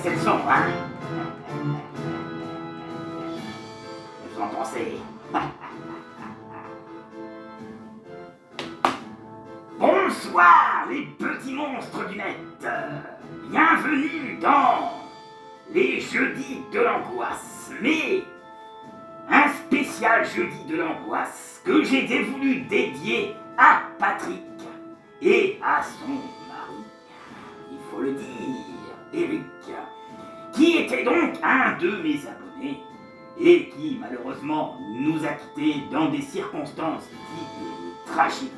C'est le son, hein? Vous en pensez? Bonsoir, les petits monstres du net! Bienvenue dans les jeudis de l'angoisse, mais un spécial jeudi de l'angoisse que j'ai voulu dédier à Patrick et à son mari, il faut le dire, Eric, qui était donc un de mes abonnés et qui malheureusement nous a quittés dans des circonstances dites tragiques.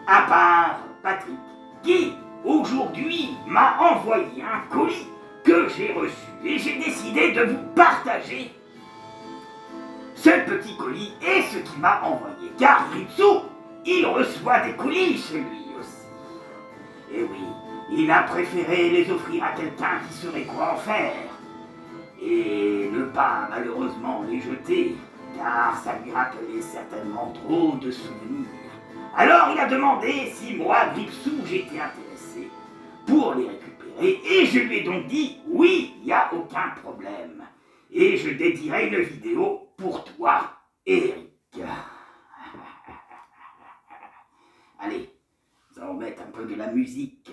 À part Patrick, qui aujourd'hui m'a envoyé un colis que j'ai reçu et j'ai décidé de vous partager ce petit colis et ce qu'il m'a envoyé. Car Ripsou, il reçoit des colis chez lui aussi. Et oui, il a préféré les offrir à quelqu'un qui saurait quoi en faire et ne pas malheureusement les jeter, car ça lui rappelait certainement trop de souvenirs. Alors il a demandé si moi, Gripsou, j'étais intéressé pour les récupérer, et je lui ai donc dit oui, il n'y a aucun problème. Et je dédierai une vidéo pour toi, Eric. Allez, nous allons mettre un peu de la musique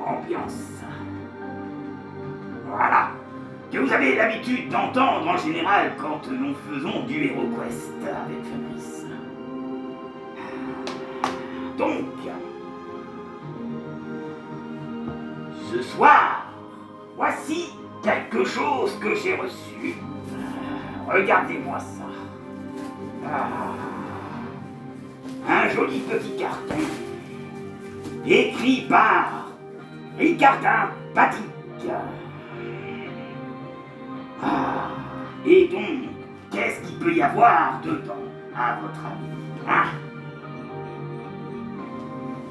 ambiance. Voilà, que vous avez l'habitude d'entendre en général quand nous faisons du HeroQuest avec Fabrice. Donc, ce soir, voici quelque chose que j'ai reçu. Regardez-moi ça. Un joli petit carton, écrit par Ricardin Patrick. Et donc, qu'est-ce qu'il peut y avoir dedans, à votre avis, hein?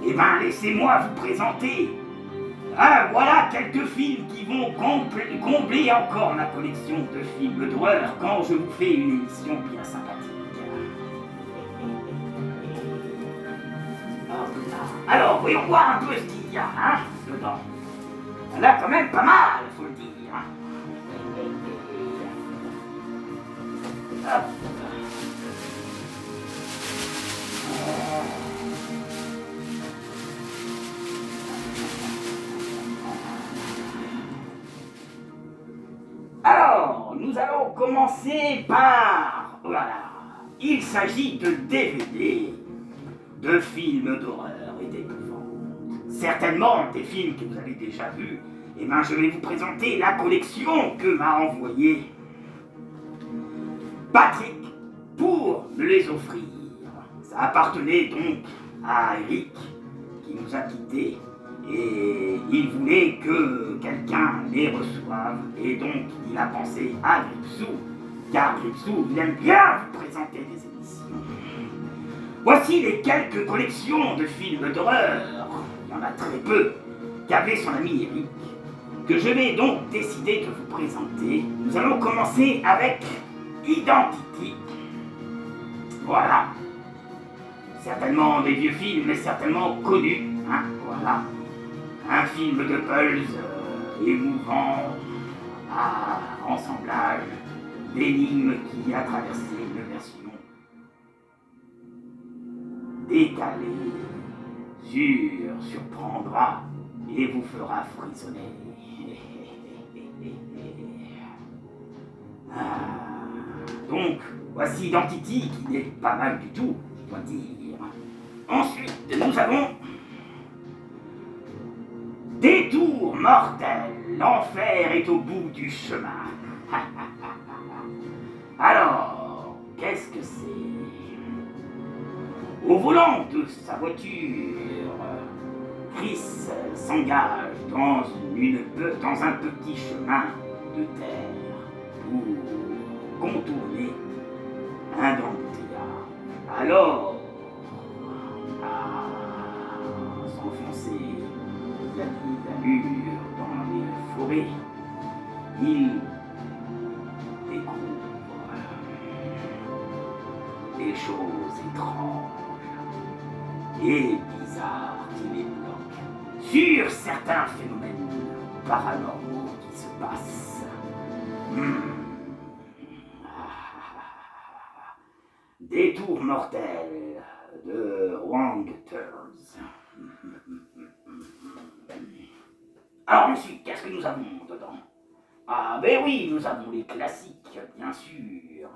Eh bien, laissez-moi vous présenter. Voilà quelques films qui vont combler encore ma collection de films d'horreur quand je vous fais une émission bien sympathique. Alors, voyons voir un peu ce qu'il y a, hein, dedans. Il y en a quand même pas mal, faut le dire. Hop. commencer par... Voilà. Il s'agit de DVD, de films d'horreur et d'épouvante. Certainement des films que vous avez déjà vus. Eh bien, je vais vous présenter la collection que m'a envoyée Patrick pour me les offrir. Ça appartenait donc à Eric qui nous a quittés et il voulait que quelqu'un les reçoive et donc il a pensé à Gripsou car Gripsou il aime bien vous présenter des émissions. Voici les quelques collections de films d'horreur, il y en a très peu, qu'avait son ami Eric, que je vais donc décider de vous présenter. Nous allons commencer avec Identity. Voilà. Certainement des vieux films, mais certainement connus. Hein, voilà. Un film de Pulse émouvant, ensemblage d'énigmes qui a traversé une version décalée, surprendra et vous fera frissonner. Donc, voici Identity qui n'est pas mal du tout, je dois dire. Ensuite, nous avons Détour mortel, l'enfer est au bout du chemin. Alors, qu'est-ce que c'est? Au volant de sa voiture, Chris s'engage dans un petit chemin de terre pour contourner un embouteillage. Alors, s'enfoncer l'allure dans les forêts, il découvre des choses étranges et bizarres qui les bloquent sur certains phénomènes paranormaux qui se passent. Détour mortel de Wrong Turns. Alors ensuite, qu'est-ce que nous avons dedans? Ah ben oui, nous avons les classiques, bien sûr.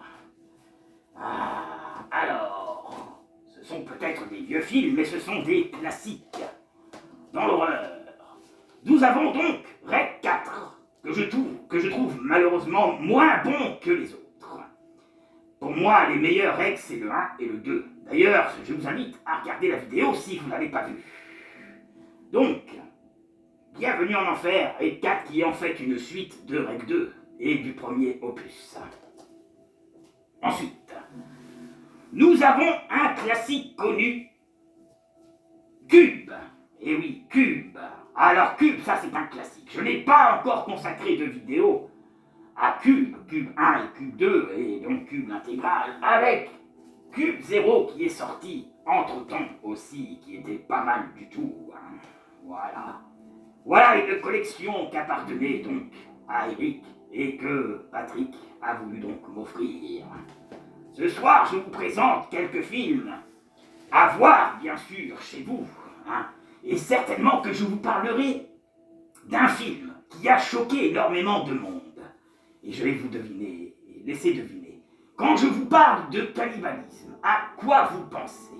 Alors, ce sont peut-être des vieux films, mais ce sont des classiques dans l'horreur. Nous avons donc Rec 4, que je trouve malheureusement moins bon que les autres. Pour moi, les meilleurs Rec, c'est le 1 et le 2. D'ailleurs, je vous invite à regarder la vidéo si vous ne l'avez pas vue. Donc, Bienvenue en Enfer, Rec 4 qui est en fait une suite de Rec 2 et du premier opus. Ensuite, nous avons un classique connu, Cube. Et oui, Cube. Alors Cube, ça c'est un classique. Je n'ai pas encore consacré de vidéo à Cube, Cube 1 et Cube 2, et donc Cube intégral, avec Cube 0 qui est sorti entre-temps aussi, qui était pas mal du tout. Hein. Voilà. Voilà une collection qui appartenait donc à Eric et que Patrick a voulu donc m'offrir. Ce soir, je vous présente quelques films à voir, bien sûr, chez vous. Hein. Et certainement que je vous parlerai d'un film qui a choqué énormément de monde. Et je vais vous deviner, laisser deviner. Quand je vous parle de cannibalisme, à quoi vous pensez?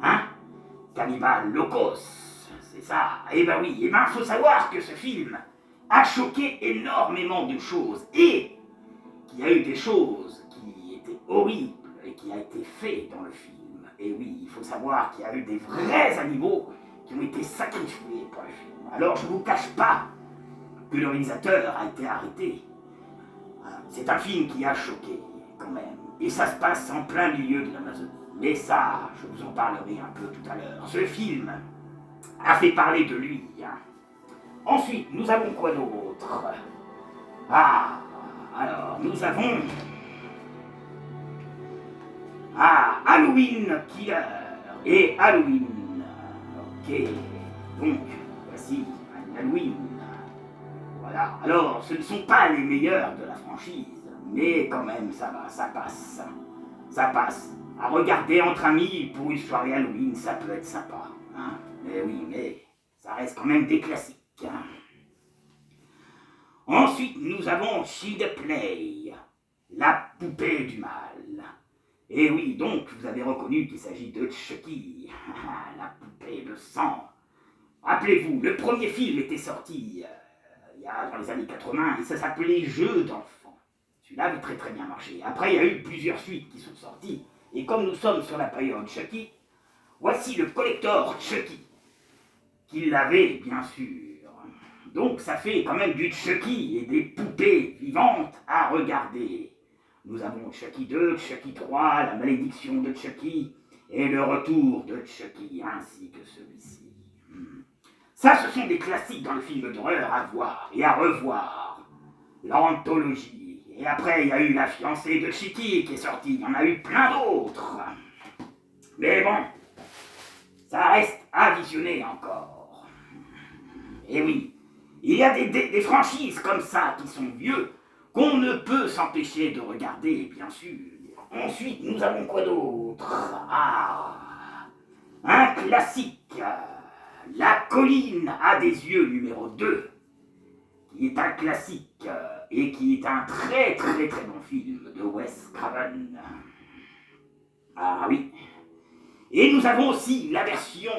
Hein? Cannibal Locos, c'est ça? Eh ben oui, eh ben faut savoir que ce film a choqué énormément de choses et qu'il y a eu des choses qui étaient horribles et qui a été fait dans le film. Et oui, il faut savoir qu'il y a eu des vrais animaux qui ont été sacrifiés pour le film. Alors je ne vous cache pas que le réalisateur a été arrêté. C'est un film qui a choqué quand même. Et ça se passe en plein milieu de l'Amazonie. Mais ça, je vous en parlerai un peu tout à l'heure. Ce film a fait parler de lui. Hein. Ensuite, nous avons quoi d'autre? Alors, nous avons... Halloween Killer et Halloween. Ok, donc, voici Halloween. Voilà, alors, ce ne sont pas les meilleurs de la franchise, mais quand même, ça va, ça passe. Ça passe. À regarder entre amis pour une soirée Halloween, ça peut être sympa. Hein. Mais oui, mais ça reste quand même des classiques. Hein. Ensuite, nous avons Child Play. la poupée du mal. Et oui, donc, vous avez reconnu qu'il s'agit de Chucky, la poupée de sang. Rappelez-vous, le premier film était sorti dans les années 80 et ça s'appelait Jeux d'enfants. Celui-là avait très très bien marché. Après, il y a eu plusieurs suites qui sont sorties. Et comme nous sommes sur la période Chucky, voici le collector Chucky, qui l'avait bien sûr. Donc ça fait quand même du Chucky et des poupées vivantes à regarder. Nous avons Chucky 2, Chucky 3, la malédiction de Chucky et le retour de Chucky, ainsi que celui-ci. Ça, ce sont des classiques dans le film d'horreur à voir et à revoir. L'anthologie. Et après, il y a eu La fiancée de Chucky qui est sortie. Il y en a eu plein d'autres. Mais bon, ça reste à visionner encore. Et oui, il y a des franchises comme ça qui sont vieux, qu'on ne peut s'empêcher de regarder, bien sûr. Ensuite, nous avons quoi d'autre? Ah, un classique. La colline a des yeux numéro 2, qui est un classique et qui est un très très très bon film de Wes Craven. Ah oui. Et nous avons aussi la version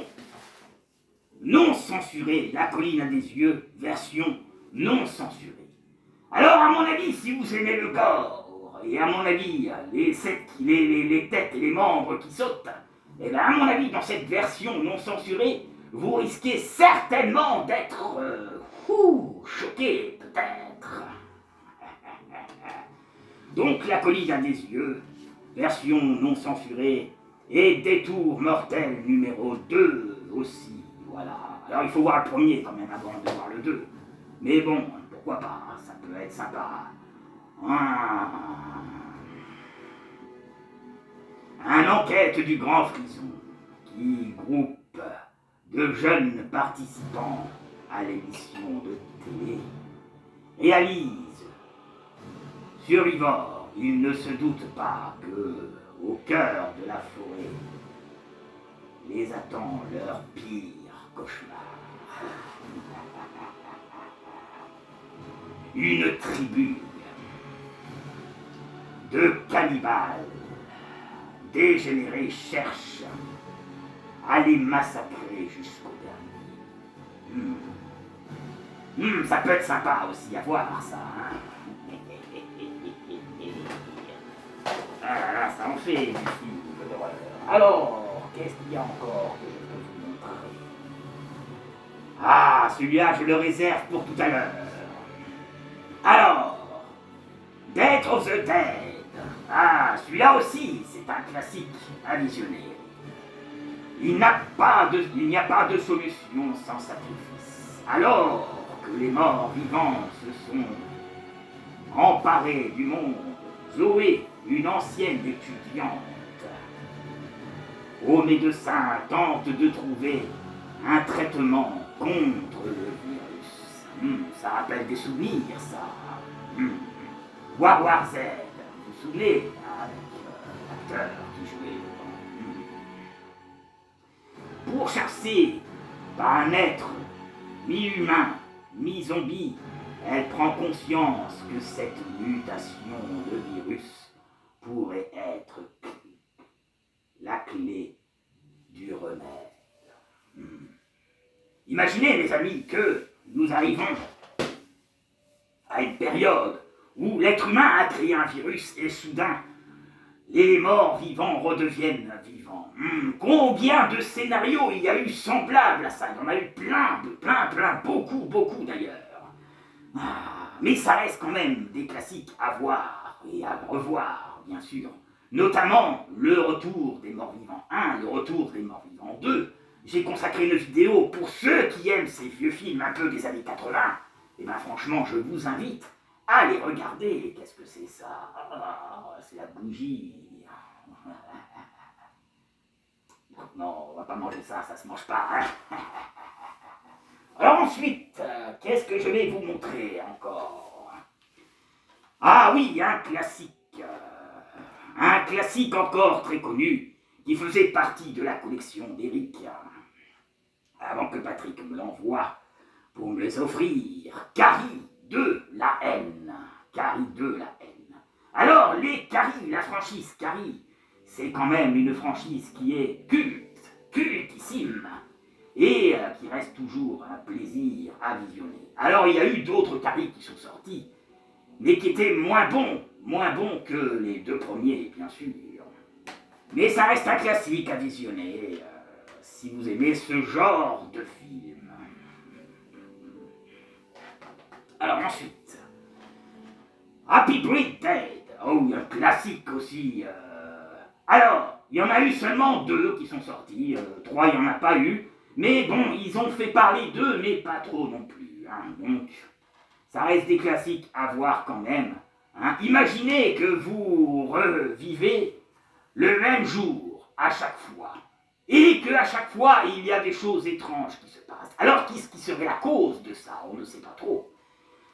non censurée, La colline a des yeux, version non censurée. Alors à mon avis, si vous aimez le gore, et à mon avis les têtes et les membres qui sautent, et bien à mon avis dans cette version non censurée, vous risquez certainement d'être choqué, peut-être. Donc la colline a des yeux, version non censurée, et détour mortel numéro 2 aussi, voilà. Alors il faut voir le premier quand même avant de voir le 2. Mais bon, pourquoi pas, ça peut être sympa. Un enquête du Grand Frison, qui groupe de jeunes participants à l'émission de télé, réalise Survivor. Il ne se doute pas que, au cœur de la forêt, les attend leur pire cauchemar. Une tribu de cannibales dégénérés cherche à les massacrer jusqu'au dernier. Ça peut être sympa aussi à voir, ça. Hein. Ah là, ça en fait du film d'horreur. Alors, qu'est-ce qu'il y a encore que je peux vous montrer? Ah, celui-là, je le réserve pour tout à l'heure. Alors, Dead of the Dead. Ah, celui-là aussi, c'est un classique à visionner. Il n'y a pas de solution sans sacrifice. Alors que les morts vivants se sont emparés du monde, Zoé, une ancienne étudiante, au médecin tente de trouver un traitement contre le virus. Ça rappelle des souvenirs, ça. War Z, vous vous souvenez, avec l'acteur qui jouait dedans. Pour chasser par un être mi-humain, mi-zombie, elle prend conscience que cette mutation de virus pourrait être la clé du remède. Imaginez, mes amis, que nous arrivons à une période où l'être humain a créé un virus et soudain, les morts vivants redeviennent vivants. Combien de scénarios il y a eu semblables à ça? Il y en a eu plein, beaucoup d'ailleurs. Mais ça reste quand même des classiques à voir et à revoir, bien sûr. Notamment le retour des morts vivants 1, le retour des morts vivants 2. J'ai consacré une vidéo pour ceux qui aiment ces vieux films un peu des années 80. Et bien franchement, je vous invite à les regarder. Qu'est-ce que c'est ça? C'est la bougie. Non, on va pas manger ça, ça se mange pas. Hein. Alors ensuite, qu'est-ce que je vais vous montrer encore? Ah oui, un classique. Un classique encore très connu, qui faisait partie de la collection d'Eric. Avant que Patrick me l'envoie pour me les offrir. Carrie 2, la haine. Carrie 2, la haine. Alors, les Carrie, la franchise Carrie, c'est quand même une franchise qui est cultissime, et qui reste toujours un plaisir à visionner. Alors, il y a eu d'autres Carrie qui sont sortis, mais qui étaient moins bons que les deux premiers, bien sûr. Mais ça reste un classique à visionner, si vous aimez ce genre de film. Alors ensuite, Happy Birthday, oh, un classique aussi. Alors, il y en a eu seulement 2 qui sont sortis, 3 il n'y en a pas eu, mais bon, ils ont fait parler d'eux, mais pas trop non plus. Hein, donc, ça reste des classiques à voir quand même. Hein. Imaginez que vous revivez le même jour à chaque fois, et qu'à chaque fois, il y a des choses étranges qui se passent. Alors, qu'est-ce qui serait la cause de ça? On ne sait pas trop.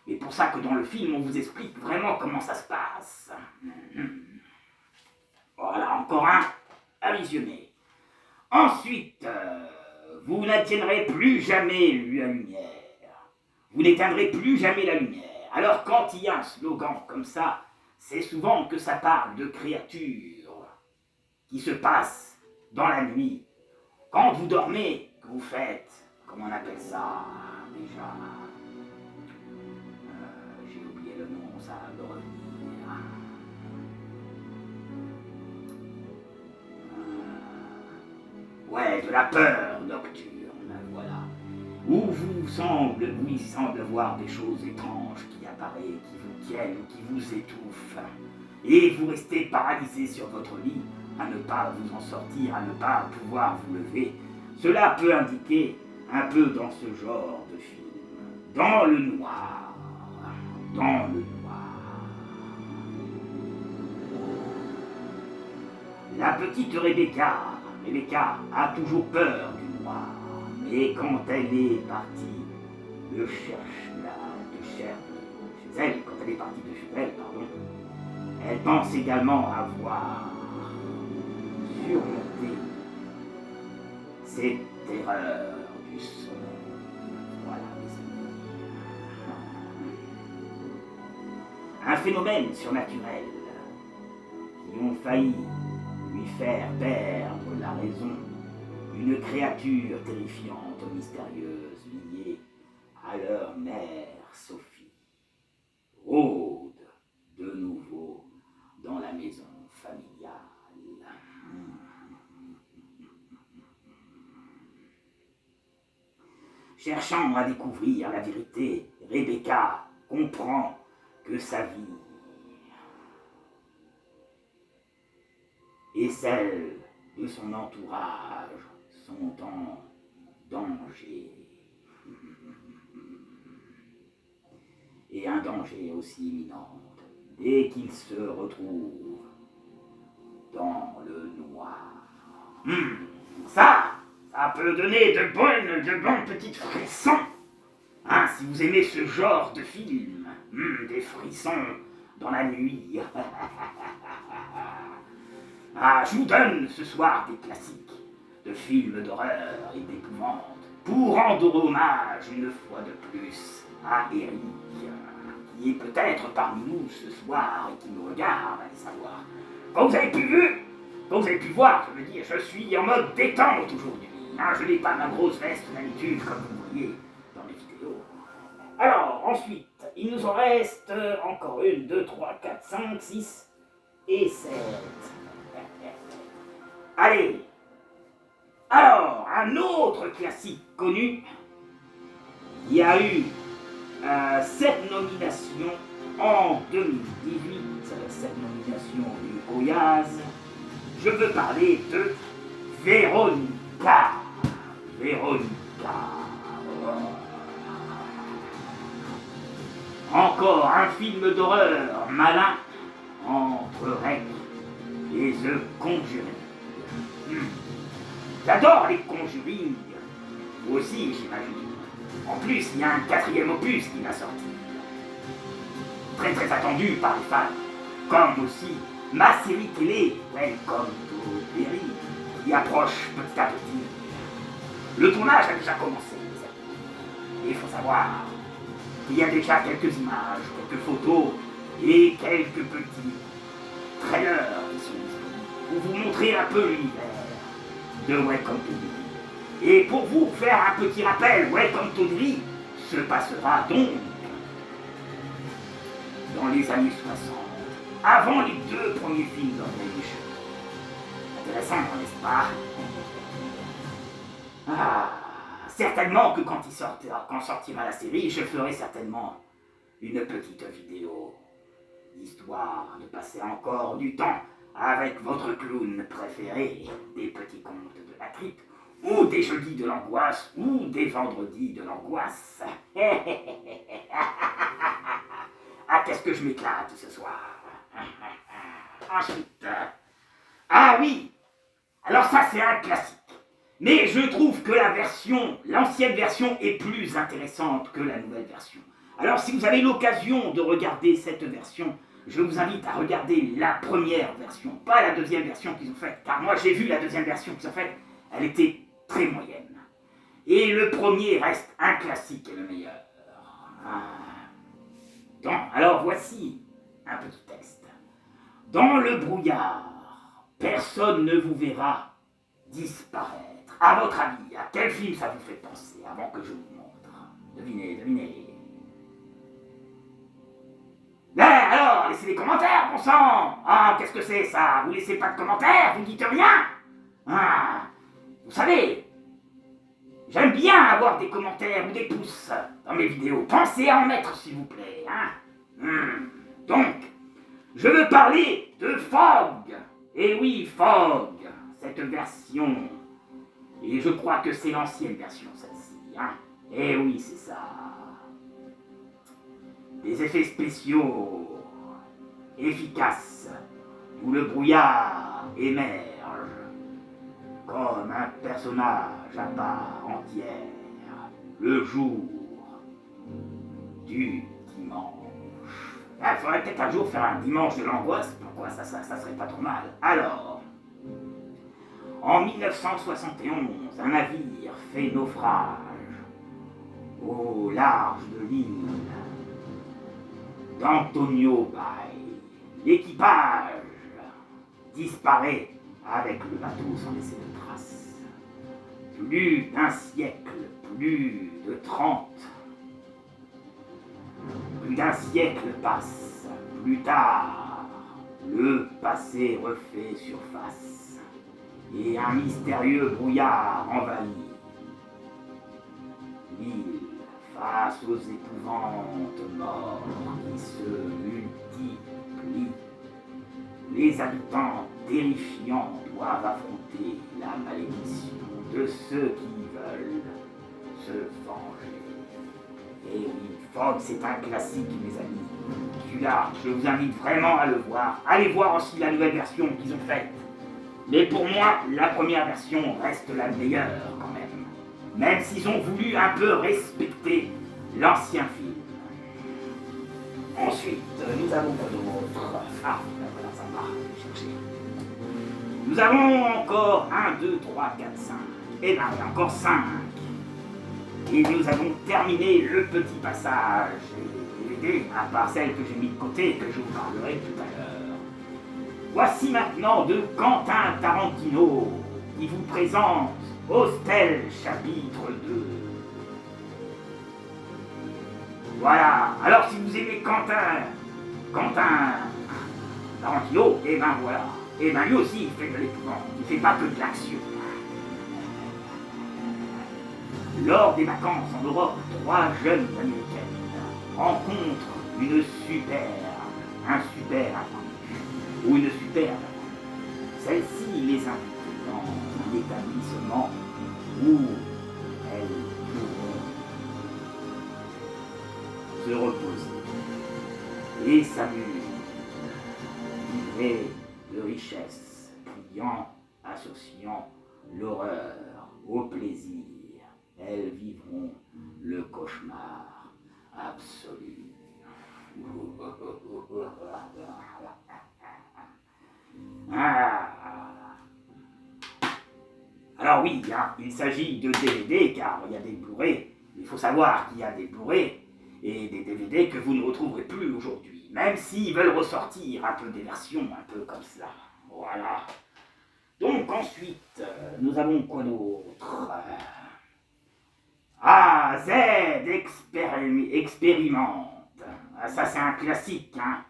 Mais pour ça que dans le film, on vous explique vraiment comment ça se passe. Voilà, encore un à visionner. Ensuite, vous n'atteindrez plus jamais la lumière. Vous n'éteindrez plus jamais la lumière. Alors, quand il y a un slogan comme ça, c'est souvent que ça parle de créatures qui se passent dans la nuit. Quand vous dormez, que vous faites, comment on appelle ça déjà? J'ai oublié le nom, ça va me revenir. Ouais, de la peur nocturne, voilà. Où il semble voir des choses étranges qui apparaissent, qui vous tiennent ou qui vous étouffent. Et vous restez paralysé sur votre lit, à ne pas vous en sortir, à ne pas pouvoir vous lever. Cela peut indiquer un peu dans ce genre de film. Dans le noir. Dans le noir. La petite Rebecca a toujours peur du noir. Mais quand elle est partie de chez elle, quand elle est partie de chez elle, pardon, elle pense également avoir surmonté cette terreur du son. Voilà, mes amis. Un phénomène surnaturel qui ont failli lui faire perdre la raison. Une créature terrifiante, mystérieuse, liée à leur mère Sophie, rôde de nouveau dans la maison familiale. Cherchant à découvrir la vérité, Rebecca comprend que sa vie et celle de son entourage sont en danger. Et un danger aussi imminent dès qu'il se retrouve dans le noir. Ça peut donner de bons petites frissons. Hein, si vous aimez ce genre de film, des frissons dans la nuit. Ah, je vous donne ce soir des classiques de films d'horreur et d'épouvante pour rendre hommage une fois de plus à Eric, qui est peut-être parmi nous ce soir et qui nous regarde, allez savoir. Comme vous avez pu voir, je veux dire, je suis en mode détente aujourd'hui. Hein, je n'ai pas ma grosse veste d'habitude comme vous voyez dans les vidéos. Alors, ensuite, il nous en reste encore 1, 2, 3, 4, 5, 6 et 7. Allez. Alors, un autre classique connu, il y a eu 7 nominations en 2018, 7 nominations du Goyaz. Je veux parler de Véronica. Encore un film d'horreur malin entre Rec et The Conjuring. J'adore les Conjuring, vous aussi j'imagine. En plus, il y a un 4e opus qui va sortir. Très attendu par les fans, comme aussi ma série télé, Welcome to Derry, qui approche petit à petit. Le tournage a déjà commencé, les amis. Et il faut savoir qu'il y a déjà quelques images, quelques photos et quelques petits trailers qui sont disponibles pour vous montrer un peu l'univers de Welcome to Derry. Et pour vous faire un petit rappel, Welcome to Derry se passera donc dans les années 60, avant les deux premiers films d'André. Intéressant, n'est-ce pas? Ah, certainement que quand sortira la série, je ferai certainement une petite vidéo, histoire de passer encore du temps avec votre clown préféré, des petits contes de la crypte, ou des jeudis de l'angoisse, ou des vendredis de l'angoisse. Ah, qu'est-ce que je m'éclate ce soir. Ensuite, ah oui, alors ça c'est un classique. Mais je trouve que l'ancienne version est plus intéressante que la nouvelle version. Alors si vous avez l'occasion de regarder cette version, je vous invite à regarder la première version, pas la deuxième version qu'ils ont faite, car moi j'ai vu la deuxième version qu'ils ont faite, elle était très moyenne. Et le premier reste un classique et le meilleur. Alors voici un petit texte. Dans le brouillard, personne ne vous verra disparaître. À votre avis, à quel film ça vous fait penser avant que je vous montre? Devinez, devinez. Ben alors, laissez des commentaires, bon sang. Ah, qu'est-ce que c'est ça? Vous laissez pas de commentaires, vous dites rien? Ah, vous savez, j'aime bien avoir des commentaires ou des pouces dans mes vidéos. Pensez à en mettre, s'il vous plaît. Donc, je veux parler de Fog. Et oui, Fog, cette version. Et je crois que c'est l'ancienne version, celle-ci. Et oui, c'est ça. Des effets spéciaux efficaces où le brouillard émerge comme un personnage à part entière le jour du dimanche. Il faudrait peut-être un jour faire un dimanche de l'angoisse, pourquoi ça serait pas trop mal. Alors, en 1971, un navire fait naufrage au large de l'île d'Antonio Bay. L'équipage disparaît avec le bateau sans laisser de traces. Plus d'un siècle, plus de 30. Plus d'un siècle passe. Plus tard, le passé refait surface. Et un mystérieux brouillard envahit l'île face aux épouvantes morts qui se multiplient. Les habitants terrifiants doivent affronter la malédiction de ceux qui veulent se venger. Et oui, Fog, c'est un classique, mes amis. Celui-là, je vous invite vraiment à le voir. Allez voir aussi la nouvelle version qu'ils ont faite. Mais pour moi, la première version reste la meilleure quand même. Même s'ils ont voulu un peu respecter l'ancien film. Ensuite, nous avons quoi d'autre? Ah, voilà, ça va, je vais chercher. Nous avons encore 1, 2, 3, 4, 5. Et là, il y a encore 5. Et nous avons terminé le petit passage DVD, à part celle que j'ai mis de côté et que je vous parlerai tout à l'heure. Voici maintenant de Quentin Tarantino, qui vous présente Hostel chapitre 2. Voilà, alors si vous aimez Quentin Tarantino, et ben voilà. Et ben lui aussi il fait de l'épouvante, il fait pas que de l'action. Lors des vacances en Europe, 3 jeunes américaines rencontrent un super inconnu, ou une superbe. Celle-ci les invite dans un établissement où elles pourront se reposer et s'amuser, vivre de richesse, criant, associant l'horreur au plaisir. Elles vivront le cauchemar absolu. Alors oui, il s'agit de DVD car il y a des Blu-ray. Il faut savoir qu'il y a des Blu-ray et des DVD que vous ne retrouverez plus aujourd'hui. même s'ils veulent ressortir un peu des versions un peu comme cela. Voilà. Donc ensuite, nous avons quoi d'autre? Ah, Z expérimente. Ah, ça c'est un classique, hein.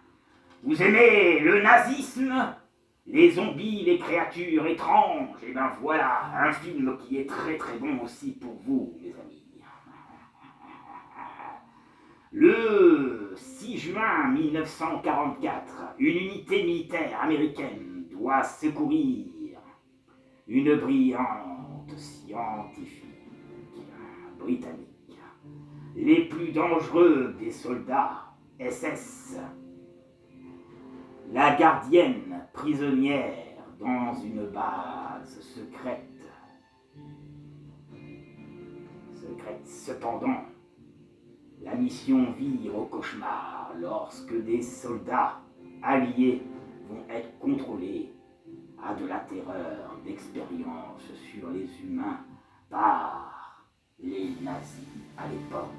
Vous aimez le nazisme? Les zombies, les créatures étranges? Et ben voilà, un film qui est très très bon aussi pour vous, mes amis. Le 6 juin 1944, une unité militaire américaine doit secourir une brillante scientifique britannique, les plus dangereux des soldats SS, la gardienne prisonnière dans une base secrète. Cependant, la mission vire au cauchemar lorsque des soldats alliés vont être contrôlés à de la terreur d'expérience sur les humains par les nazis à l'époque.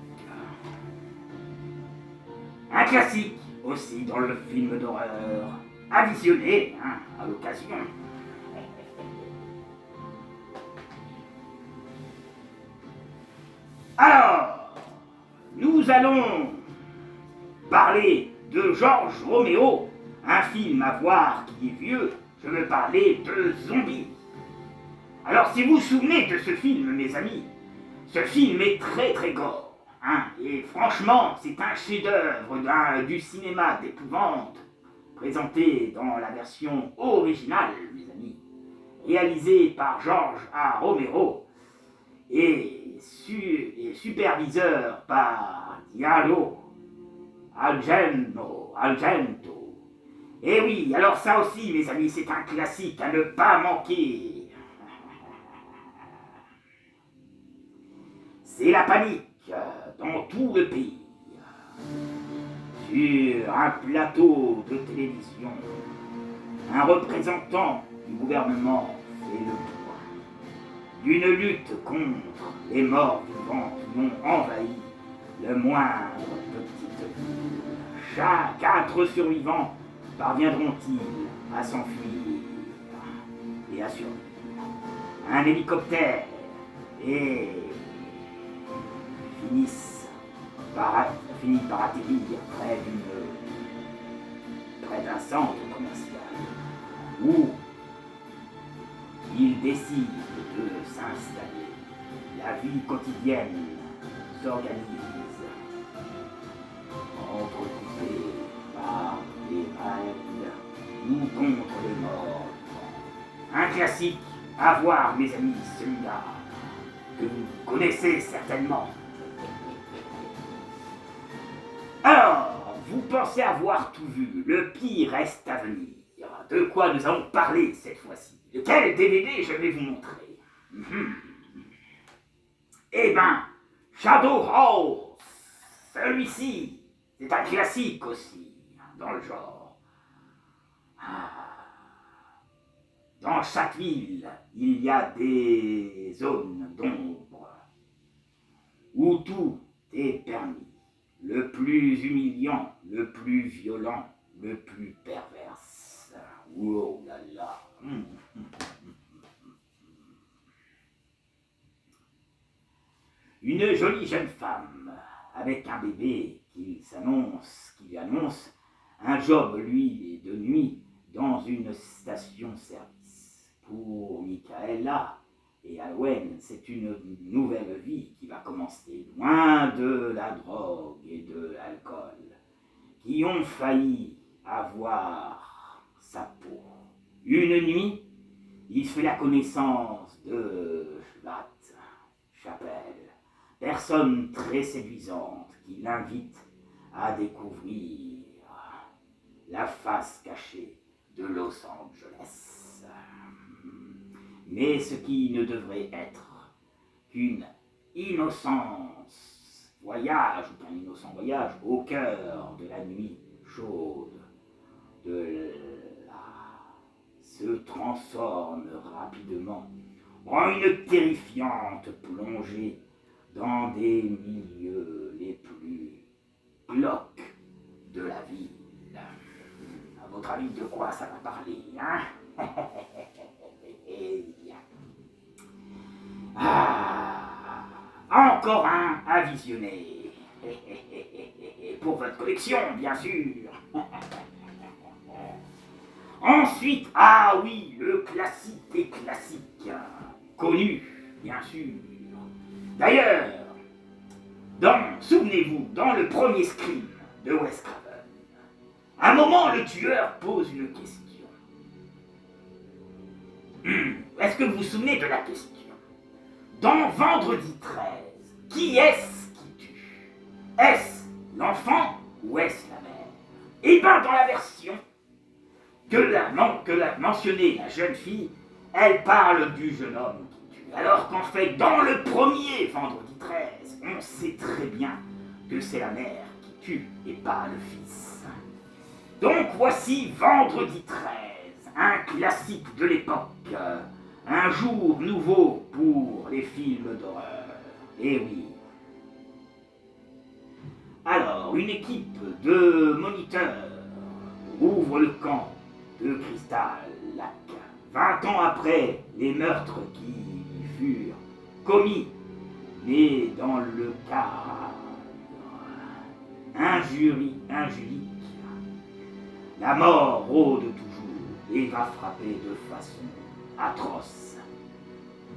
Un classique aussi dans le film d'horreur, à visionner à l'occasion. Alors, nous allons parler de Georges Roméo, un film à voir qui est vieux. Je veux parler de Zombies. Alors, si vous vous souvenez de ce film, mes amis, ce film est très très gore. Et franchement, c'est un chef-d'œuvre du cinéma d'épouvante, présenté dans la version originale, mes amis, réalisé par Georges A. Romero et superviseur par Dario Argento. Et oui, alors ça aussi, mes amis, c'est un classique à ne pas manquer. C'est la panique dans tout le pays. Sur un plateau de télévision, un représentant du gouvernement fait le point d'une lutte contre les morts vivants qui ont envahi le moindre petite ville. 4 survivants parviendront-ils à s'enfuir et à survivre? Un hélicoptère et finit par atterrir près d'un centre commercial où ils décident de s'installer. La vie quotidienne s'organise, entrecoupée par des règles ou contre les morts. Un classique à voir, mes amis, celui-là, que vous connaissez certainement. Alors, vous pensez avoir tout vu, le pire reste à venir. De quoi nous allons parler cette fois-ci? De quel DVD je vais vous montrer? Eh ben, Shadow House, celui-ci, c'est un classique aussi, dans le genre. Dans chaque ville, il y a des zones d'ombre où tout est permis. Le plus humiliant, le plus violent, le plus perverse. Oh là là. Une jolie jeune femme avec un bébé qui lui annonce un job, lui, de nuit dans une station-service. Pour Michaela et Alwen, c'est une nouvelle vie qui va commencer, loin de la drogue et de l'alcool, qui ont failli avoir sa peau. Une nuit, il fait la connaissance de Chapelle, personne très séduisante qui l'invite à découvrir la face cachée de Los Angeles. Mais ce qui ne devrait être qu'une innocence voyage, ou qu'un innocent voyage au cœur de la nuit chaude se transforme rapidement en une terrifiante plongée dans des milieux les plus glauques de la ville. À votre avis, de quoi ça va parler, hein? Ah, encore un à visionner. Pour votre collection, bien sûr. Ensuite, ah oui, le classique des classiques. Connu, bien sûr. D'ailleurs, souvenez-vous, dans le premier Scream de Wes Craven, à un moment, le tueur pose une question. Est-ce que vous vous souvenez de la question? Dans Vendredi 13, qui est-ce qui tue? Est-ce l'enfant ou est-ce la mère? Eh bien, dans la version que l'a mentionnée la jeune fille, elle parle du jeune homme qui tue. Alors qu'en fait, dans le premier Vendredi 13, on sait très bien que c'est la mère qui tue et pas le fils. Donc voici Vendredi 13, un classique de l'époque. Un jour nouveau pour les films d'horreur. Eh oui. Alors, une équipe de moniteurs ouvre le camp de Crystal Lake. 20 ans après les meurtres qui furent commis, mais dans le cadre injurique, la mort rôde toujours et va frapper de façon atroce,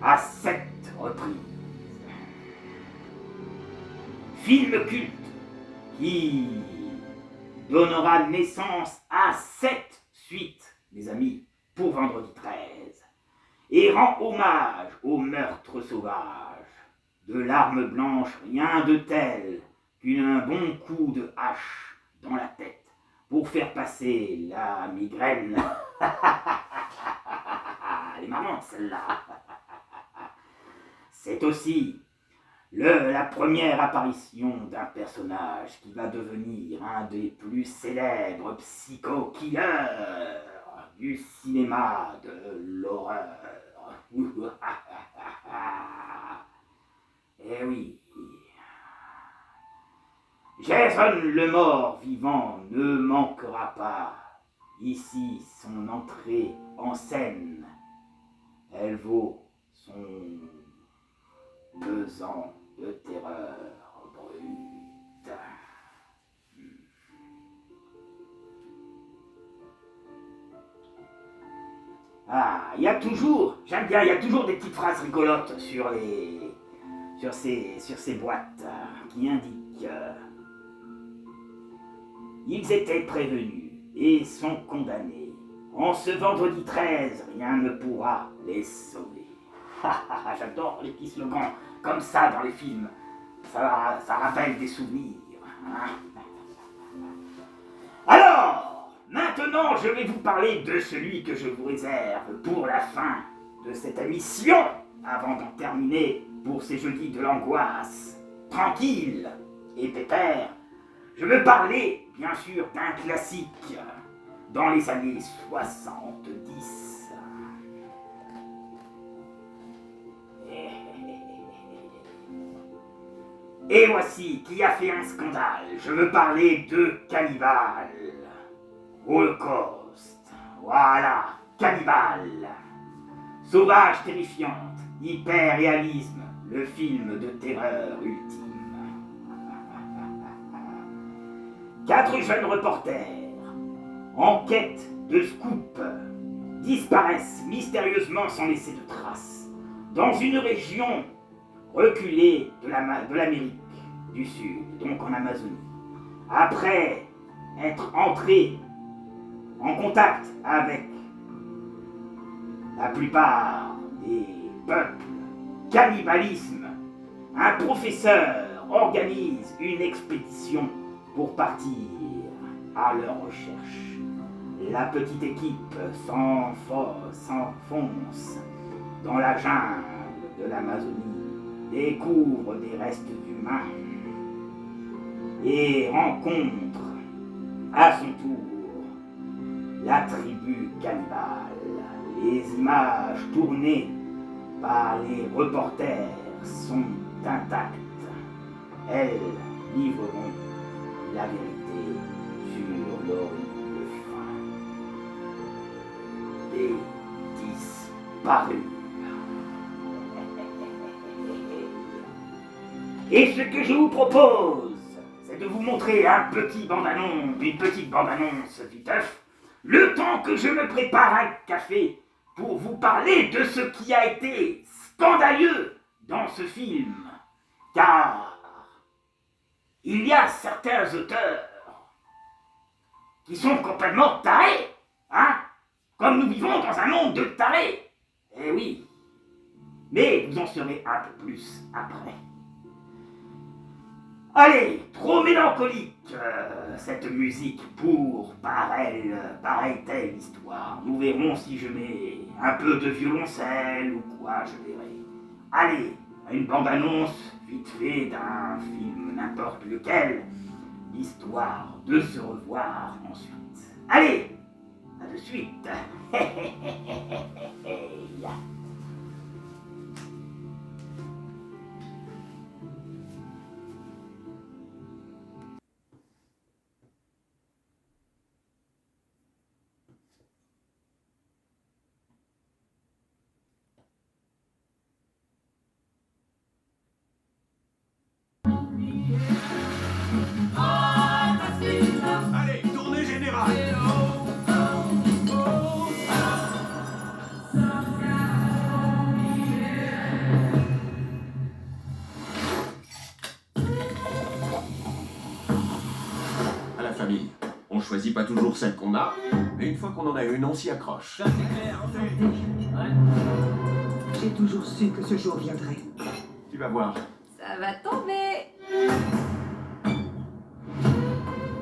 à 7 reprises. Film culte qui donnera naissance à 7 suites, mes amis, pour Vendredi 13, et rend hommage au meurtre sauvage. De l'arme blanche, rien de tel qu'un bon coup de hache dans la tête pour faire passer la migraine. Elle est marrante celle-là. C'est aussi la première apparition d'un personnage qui va devenir un des plus célèbres psycho-killers du cinéma de l'horreur. Eh oui. Jason le mort-vivant ne manquera pas. Ici, son entrée en scène, elle vaut son pesant de terreur brute. Ah, il y a toujours, j'aime bien, il y a toujours des petites phrases rigolotes sur ces boîtes qui indiquent ils étaient prévenus et sont condamnés. En ce vendredi 13, rien ne pourra les sauver. J'adore les petits slogans comme ça dans les films. Ça rappelle des souvenirs. Alors, maintenant, je vais vous parler de celui que je vous réserve pour la fin de cette émission, avant d'en terminer pour ces jeudis de l'angoisse. Tranquille et pépère, je veux parler, bien sûr, d'un classique dans les années 70. Et voici qui a fait un scandale. Je veux parler de Cannibal. Holocauste. Voilà, Cannibal. Sauvage terrifiante, hyper-réalisme, le film de terreur ultime. 4 jeunes reporters, en quête de scoop, disparaissent mystérieusement sans laisser de traces, dans une région reculée de l'Amérique du Sud, donc en Amazonie. Après être entrés en contact avec la plupart des peuples, cannibalisme, un professeur organise une expédition pour partir à leur recherche. La petite équipe s'enfonce dans la jungle de l'Amazonie, découvre des restes humains et rencontre à son tour la tribu cannibale. Les images tournées par les reporters sont intactes. Elles livreront la vérité sur l'horrible fin. et disparu. Et ce que je vous propose, c'est de vous montrer une petite bande-annonce viteuf, le temps que je me prépare un café pour vous parler de ce qui a été scandaleux dans ce film. Car il y a certains auteurs qui sont complètement tarés, hein? Comme nous vivons dans un monde de tarés. Eh oui. Mais vous en saurez un peu plus après. Allez, trop mélancolique, cette musique pour pareille-telle histoire. Nous verrons si je mets un peu de violoncelle ou quoi, je verrai. Allez, une bande-annonce vite fait d'un film n'importe lequel, histoire de se revoir ensuite. Allez, à de suite. Allez, tournée générale. À la famille, on choisit pas toujours celle qu'on a, mais une fois qu'on en a une, on s'y accroche. Ça c'est clair, J'ai toujours su que ce jour viendrait. Tu vas voir. Ça va tomber.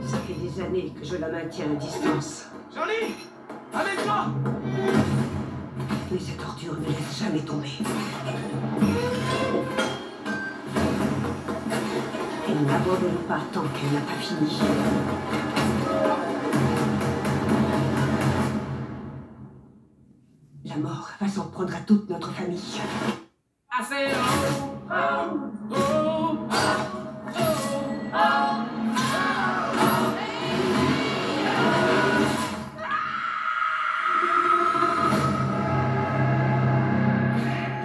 Ça fait des années que je la maintiens à distance. Johnny, avec toi. Mais cette ordure ne laisse jamais tomber. Elle n'abandonne pas tant qu'elle n'a pas fini. La mort va s'en prendre à toute notre famille. Assez.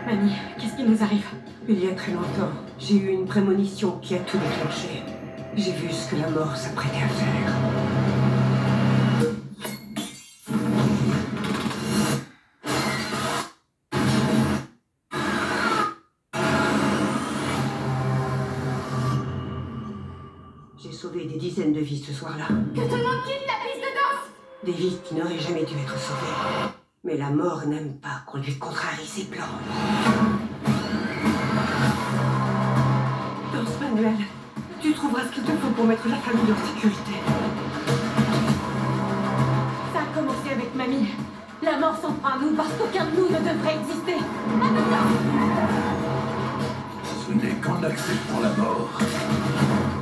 Mamie, qu'est-ce qui nous arrive? Il y a très longtemps, j'ai eu une prémonition qui a tout déclenché. J'ai vu ce que la mort s'apprêtait à faire. J'ai sauvé des dizaines de vies ce soir-là. Que tout le monde quitte la piste de danse. Des vies qui n'auraient jamais dû être sauvées. Mais la mort n'aime pas qu'on lui contrarie ses plans. Danse Manuel, tu trouveras ce qu'il te faut pour mettre la famille en sécurité. Ça a commencé avec mamie. La mort s'en prend à nous parce qu'aucun de nous ne devrait exister. Ce n'est qu'en acceptant la mort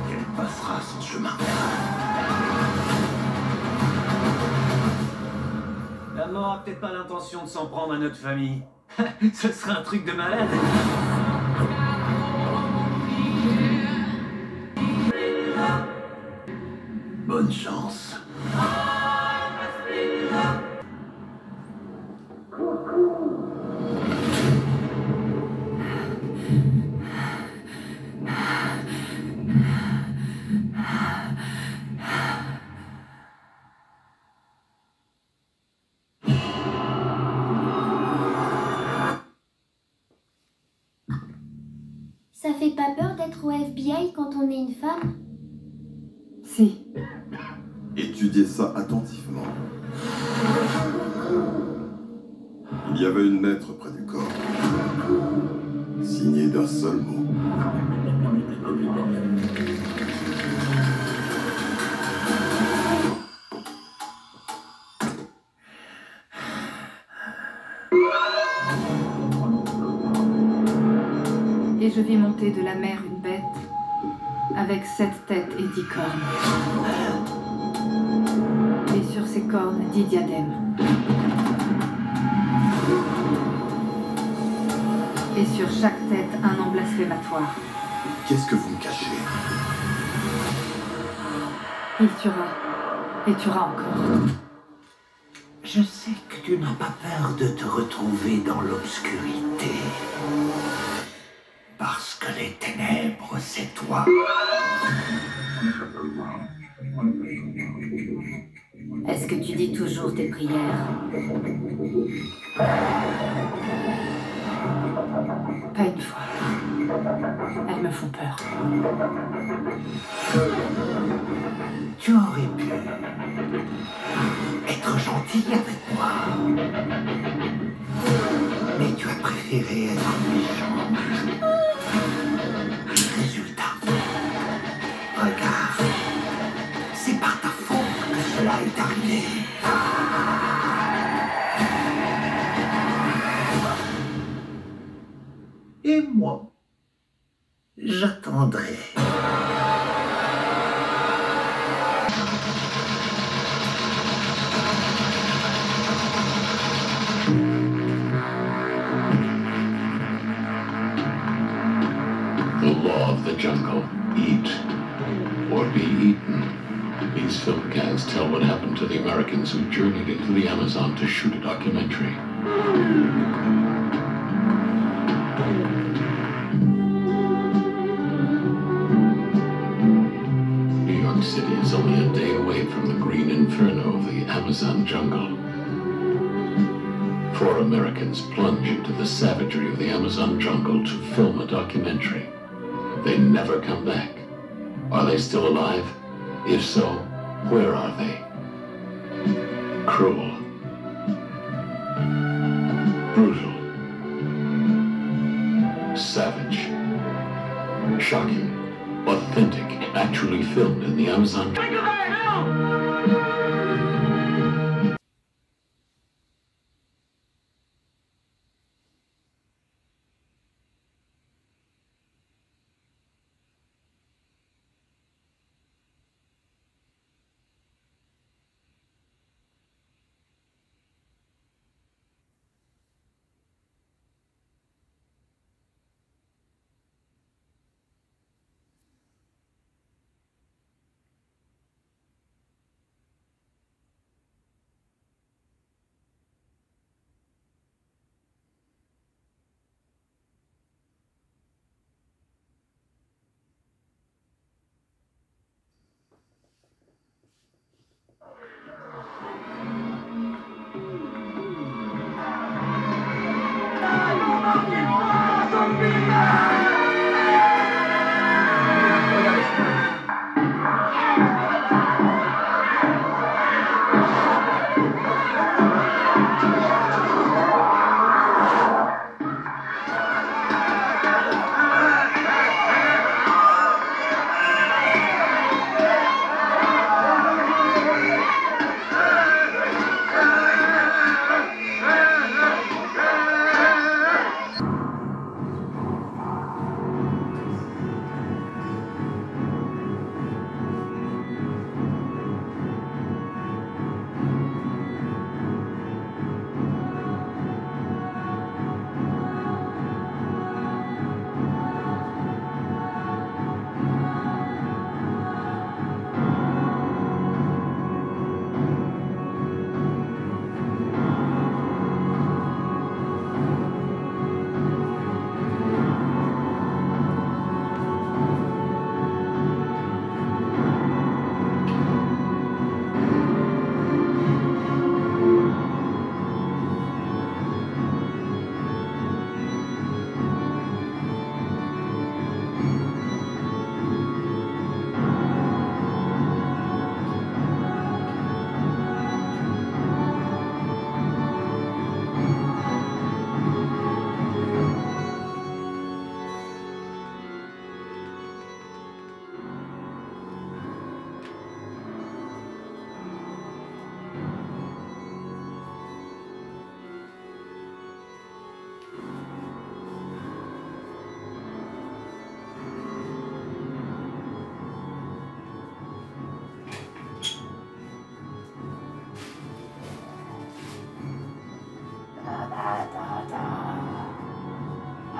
qu'elle passera son chemin. La mort a peut-être pas l'intention de s'en prendre à notre famille. Ce serait un truc de malade. Bonne chance. Ça fait pas peur d'être au FBI quand on est une femme? Si. Étudiez ça attentivement. Il y avait une lettre près du corps, signée d'un seul mot. Et je vis monter de la mer une bête, avec 7 têtes et 10 cornes. Et sur ses cornes 10 diadèmes. Et sur chaque tête un nom blasphématoire. Qu'est-ce que vous me cachez? Il tuera, et tuera encore. Je sais que tu n'as pas peur de te retrouver dans l'obscurité. Parce que les ténèbres, c'est toi. Est-ce que tu dis toujours tes prières? Pas une fois. Elles me font peur. Tu aurais pu être gentil avec moi. Mais tu as préféré être méchant. Résultat. Regarde. C'est par ta faute que cela est arrivé. Et moi, j'attendrai. The law of the jungle. Eat or be eaten. These film cans tell what happened to the Americans who journeyed into the Amazon to shoot a documentary. New York City is only a day away from the green inferno of the Amazon jungle. 4 Americans plunge into the savagery of the Amazon jungle to film a documentary. They never come back. Are they still alive? If so, where are they? Cruel. Brutal. Savage. Shocking. Authentic. Actually filmed in the Amazon jungle.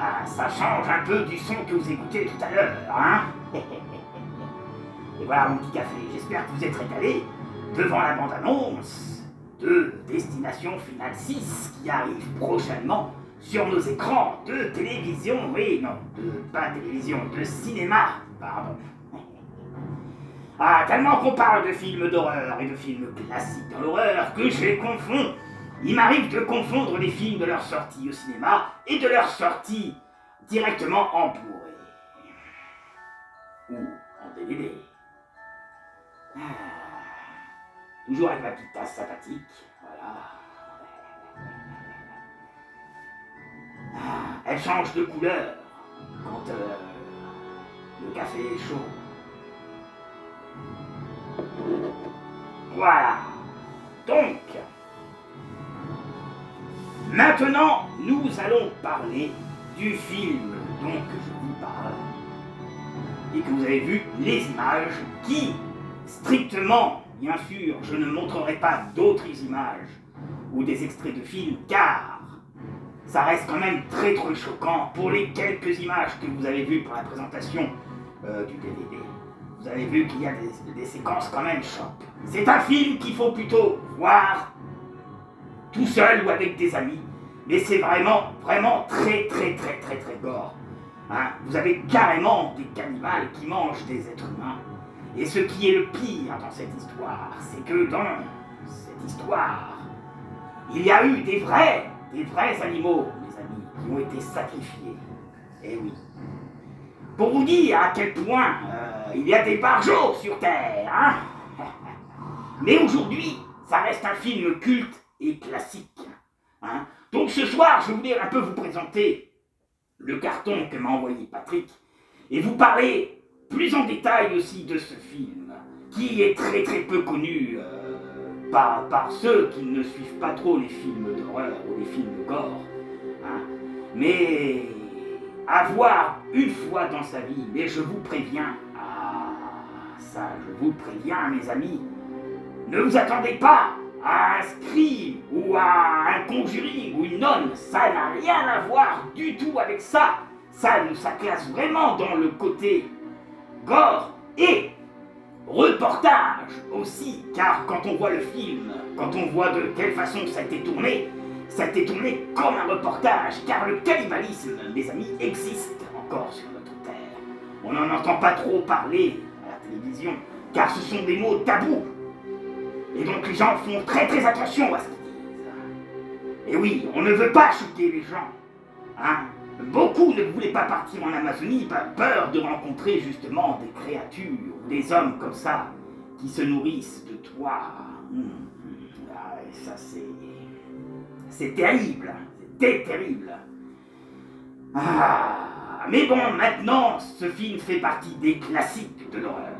Ah, ça change un peu du son que vous écoutez tout à l'heure, hein? Et voilà mon petit café. J'espère que vous êtes régalés devant la bande-annonce de Destination Finale 6 qui arrive prochainement sur nos écrans de télévision, oui, non, pas télévision, de cinéma, pardon. Ah, tellement qu'on parle de films d'horreur et de films classiques dans l'horreur que je les confonds. Il m'arrive de confondre les films de leur sortie au cinéma et de leur sortie directement en Blu-ray. Ou en DVD. Ah, toujours avec ma petite tasse sympathique, voilà. Ah, elle change de couleur quand le café est chaud. Voilà. Donc, maintenant, nous allons parler du film dont je vous parle et que vous avez vu les images qui, strictement, bien sûr, je ne montrerai pas d'autres images ou des extraits de films car ça reste quand même très choquant pour les quelques images que vous avez vues pour la présentation du DVD. Vous avez vu qu'il y a des séquences quand même choc. C'est un film qu'il faut plutôt voir tout seul ou avec des amis. Mais c'est vraiment très gore. Hein, vous avez carrément des cannibales qui mangent des êtres humains. Et ce qui est le pire dans cette histoire, c'est que dans cette histoire, il y a eu des vrais animaux, mes amis, qui ont été sacrifiés. Eh oui. Pour vous dire à quel point il y a des barjots sur Terre, hein. Mais aujourd'hui, ça reste un film culte et classique. Hein. Donc ce soir, je voulais un peu vous présenter le carton que m'a envoyé Patrick et vous parler plus en détail aussi de ce film, qui est très peu connu par ceux qui ne suivent pas trop les films d'horreur ou les films gore. Hein. Mais à voir une fois dans sa vie, mais je vous préviens, ça je vous préviens mes amis, ne vous attendez pas à un Scream ou à un Conjuring ou une nonne, ça n'a rien à voir du tout avec ça. Ça classe vraiment dans le côté gore et reportage aussi, car quand on voit le film, quand on voit de quelle façon ça a été tourné comme un reportage, car le cannibalisme, mes amis, existe encore sur notre terre. On n'en entend pas trop parler à la télévision, car ce sont des mots tabous. Et donc les gens font très attention à ce qu'ils disent. Et oui, on ne veut pas choquer les gens. Hein. Beaucoup ne voulaient pas partir en Amazonie par peur de rencontrer justement des créatures, des hommes comme ça, qui se nourrissent de toi. Ah, et ça c'est terrible, c'était terrible. Ah, mais bon, maintenant, ce film fait partie des classiques de l'horreur.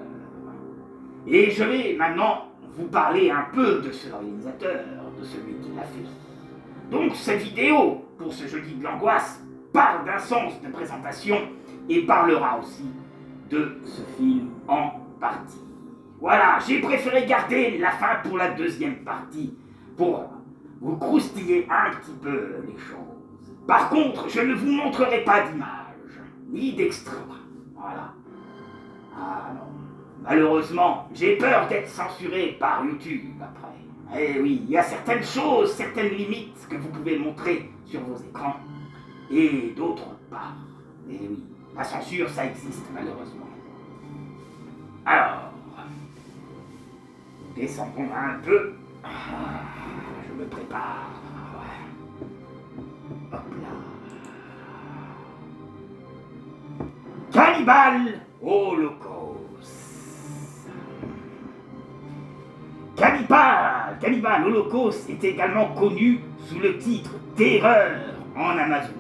Et je vais maintenant vous parler un peu de ce réalisateur, de celui qui l'a fait. Donc cette vidéo, pour ce jeudi de l'angoisse, parle d'un sens de présentation et parlera aussi de ce film en partie. Voilà, j'ai préféré garder la fin pour la deuxième partie, pour vous croustiller un petit peu les choses. Par contre, je ne vous montrerai pas d'images, ni d'extraits. Voilà. Ah non. Malheureusement, j'ai peur d'être censuré par YouTube après. Eh oui, il y a certaines choses, certaines limites que vous pouvez montrer sur vos écrans, et d'autres pas. Eh oui, la censure, ça existe malheureusement. Alors, descendons un peu. Je me prépare. Hop là. Cannibal Holocaust. Cannibal Holocaust est également connu sous le titre Terreur en Amazonie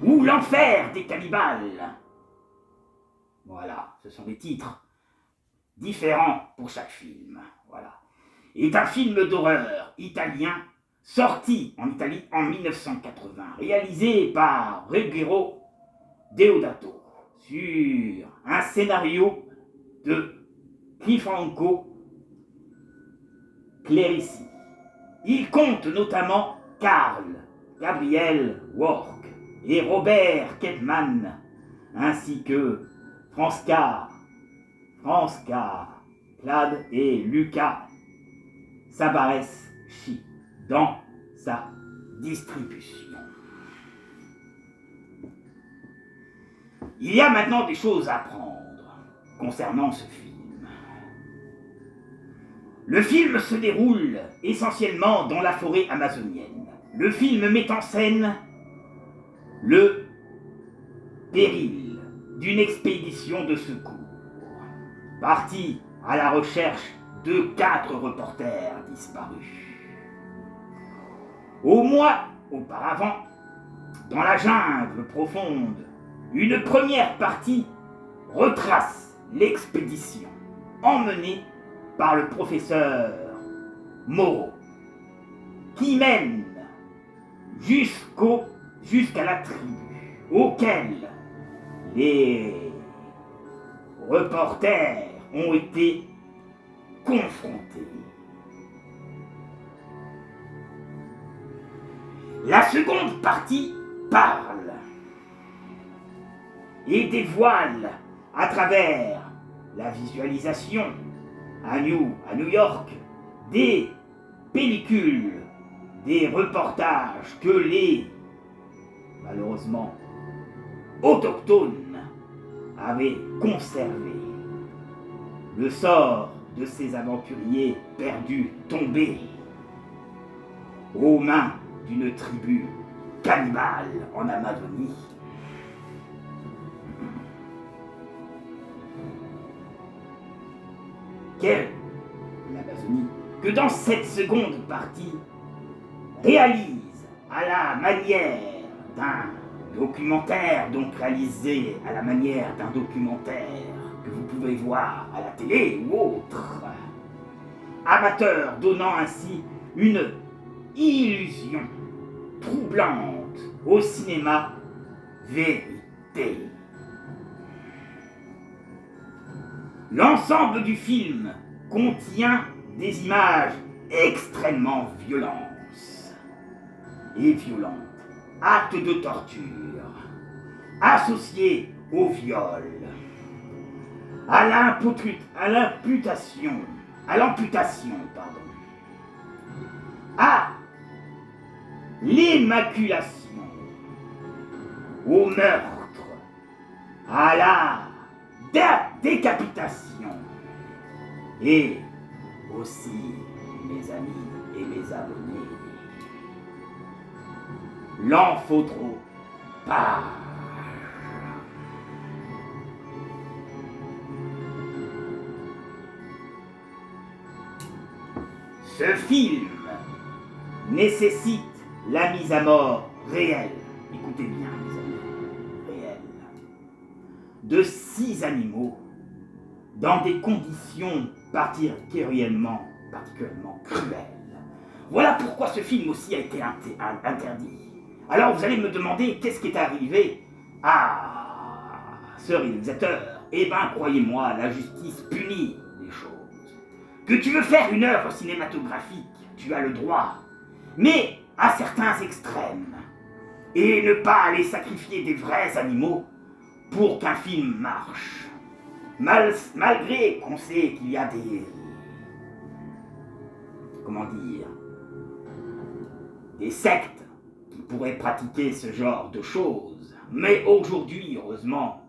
ou L'enfer des cannibales. Voilà, ce sont des titres différents pour chaque film. Voilà. Est un film d'horreur italien sorti en Italie en 1980, réalisé par Ruggero Deodato sur un scénario de Gianfranco Clerici. Il compte notamment Carl Gabriel Work et Robert Kedman, ainsi que Franska Clad et Luca Sabarashi dans sa distribution. Il y a maintenant des choses à apprendre concernant ce film. Le film se déroule essentiellement dans la forêt amazonienne. Le film met en scène le péril d'une expédition de secours, partie à la recherche de 4 reporters disparus. Au mois auparavant, dans la jungle profonde, une première partie retrace l'expédition emmenée par le professeur Moro, qui mène jusqu'à la tribu, auquel les reporters ont été confrontés. La seconde partie parle et dévoile à travers la visualisation à New York des pellicules, des reportages que les, malheureusement, autochtones avaient conservés. Le sort de ces aventuriers perdus tombés aux mains d'une tribu cannibale en Amazonie. L'Amazonie, que dans cette seconde partie réalise à la manière d'un documentaire, donc réalisé à la manière d'un documentaire que vous pouvez voir à la télé ou autre, amateur donnant ainsi une illusion troublante au cinéma vérité. L'ensemble du film contient des images extrêmement violentes, actes de torture, associés au viol, à l'amputation, à l'immaculation, au meurtre, à la décapitation, et aussi, mes amis et mes abonnés, l'amphotropage. Ce film nécessite la mise à mort réelle, écoutez bien mes amis, réelle, de 6 animaux dans des conditions particulièrement cruelles. Voilà pourquoi ce film aussi a été interdit. Alors vous allez me demander qu'est-ce qui est arrivé à ce réalisateur. Eh bien, croyez-moi, la justice punit les choses. Que tu veux faire une œuvre cinématographique, tu as le droit, mais à certains extrêmes. Et ne pas aller sacrifier des vrais animaux pour qu'un film marche. Malgré qu'on sait qu'il y a des... comment dire... des sectes qui pourraient pratiquer ce genre de choses. Mais aujourd'hui, heureusement,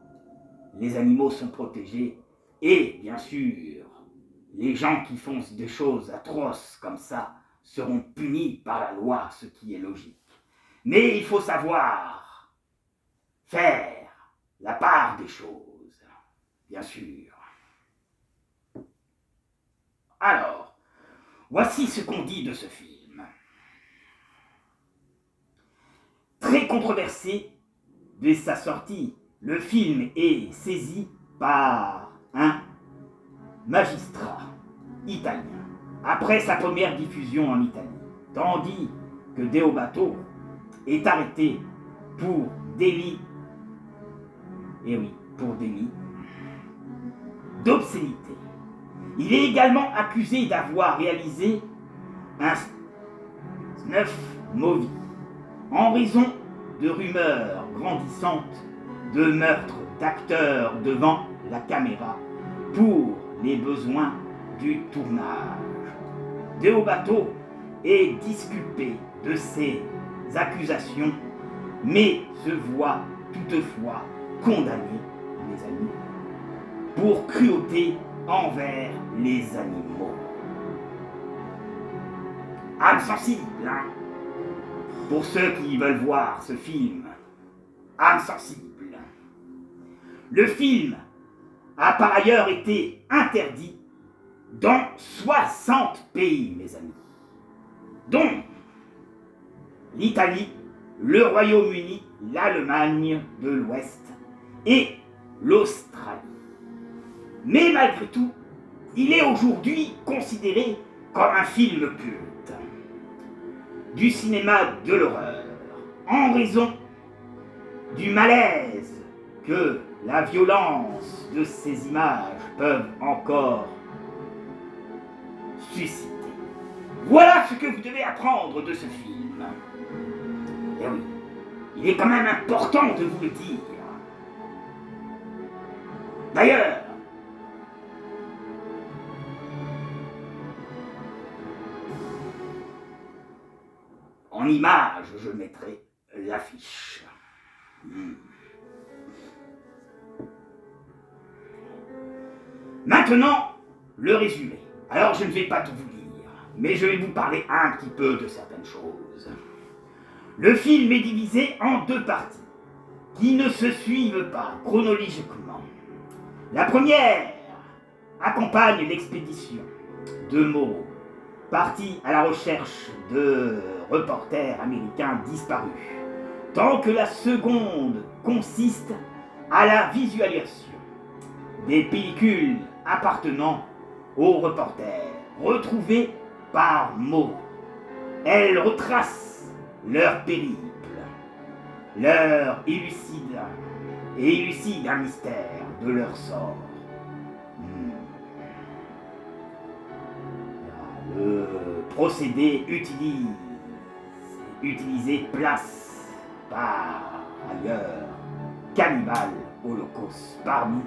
les animaux sont protégés. Et, bien sûr, les gens qui font des choses atroces comme ça seront punis par la loi, ce qui est logique. Mais il faut savoir faire la part des choses, bien sûr. Alors, voici ce qu'on dit de ce film. Très controversé dès sa sortie, le film est saisi par un magistrat italien après sa première diffusion en Italie, tandis que Deodato est arrêté pour délit, et oui, pour délit d'obscénité. Il est également accusé d'avoir réalisé un snuff movie en raison de rumeurs grandissantes de meurtres d'acteurs devant la caméra pour les besoins du tournage. de haut bateau est disculpé de ces accusations, mais se voit toutefois condamné, mes amis, pour cruauté envers les animaux. Âme sensible, hein? Pour ceux qui veulent voir ce film, âme sensible. Le film a par ailleurs été interdit dans 60 pays, mes amis, dont l'Italie, le Royaume-Uni, l'Allemagne de l'Ouest et l'Australie. Mais malgré tout, il est aujourd'hui considéré comme un film culte du cinéma de l'horreur, en raison du malaise que la violence de ces images peuvent encore susciter. Voilà ce que vous devez apprendre de ce film. Et oui, il est quand même important de vous le dire. D'ailleurs, en image, je mettrai l'affiche. Maintenant, le résumé. Alors, je ne vais pas tout vous lire, mais je vais vous parler un petit peu de certaines choses. Le film est divisé en deux parties, qui ne se suivent pas chronologiquement. La première accompagne l'expédition de Moreau, parti à la recherche de reporters américains disparus, tant que la seconde consiste à la visualisation des pellicules appartenant aux reporters retrouvés par Moreau. Elle retrace leur périple, leur élucide un mystère de leur sort. Le procédé utilisé place par ailleurs Cannibal Holocaust parmi